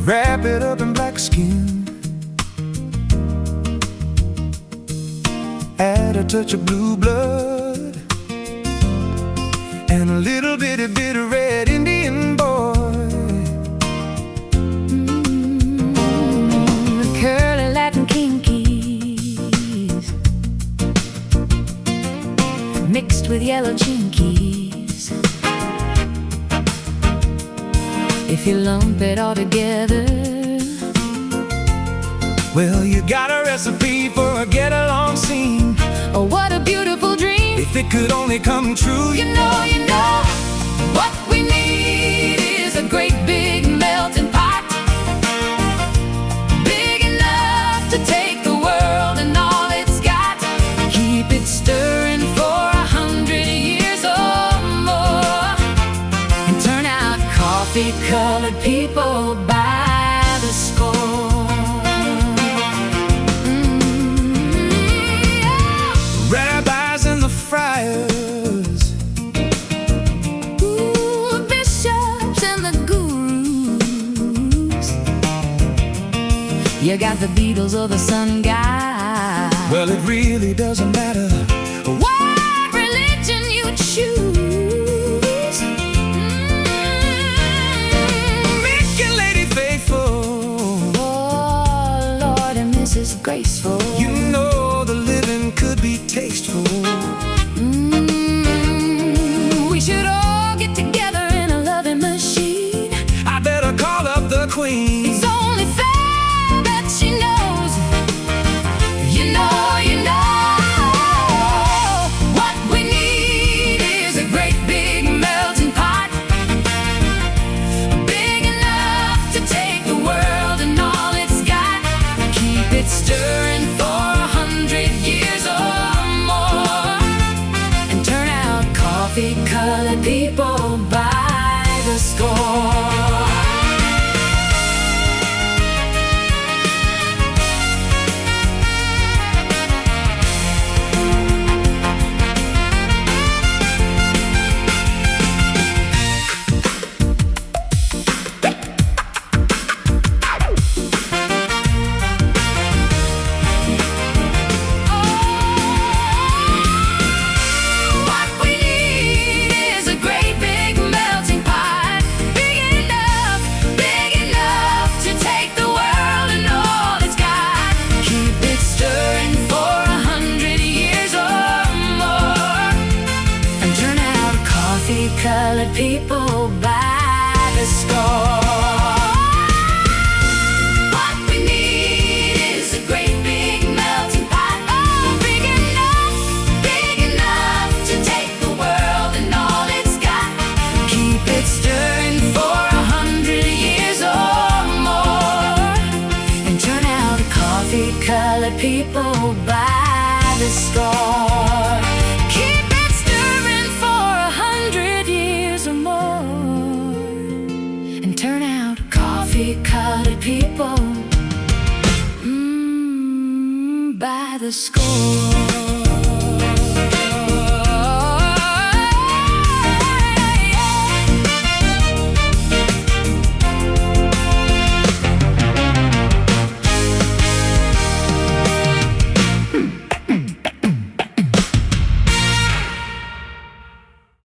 wrap it up in black skin, add a touch of blue blood, and a little bit of red Indian boy. Curly Latin kinkies mixed with yellow chinkies. If you lump it all together, well, you got a recipe for a get-along scene. oh, what a beautiful dream. If it could only come true, You know, what we need is a great big melting pot, big enough to take the world and all it's got. Keep it stirring for 100 years or more, and turn out coffee-colored people by the score. rabbis and the friars, Ooh, bishops and the gurus. You got the Beatles or the Sun God. well, it really doesn't matter. What religion you choose, Mick and Lady Faithful, oh, Lord and Mrs. Graceful. you know the living could be tasteful. We should all get together in a loving machine. I better call up the queen. It's only fair that she knows. You know, what we need is a great big melting pot, big enough to take the world and all it's got. Keep it stirring for 100 years or more, and turn out coffee-colored people by the score. What we need is a great big melting pot, big enough to take the world and all it's got. Keep it stirring for 100 years or more, and turn out coffee-colored people by the score. What we need is a great big melting pot, oh, big enough to take the world and all it's got. Keep it stirring for 100 years or more, and turn out coffee-colored people by the score. Keep it stirring for 100 years or more, and turn out coffee-colored people by the score.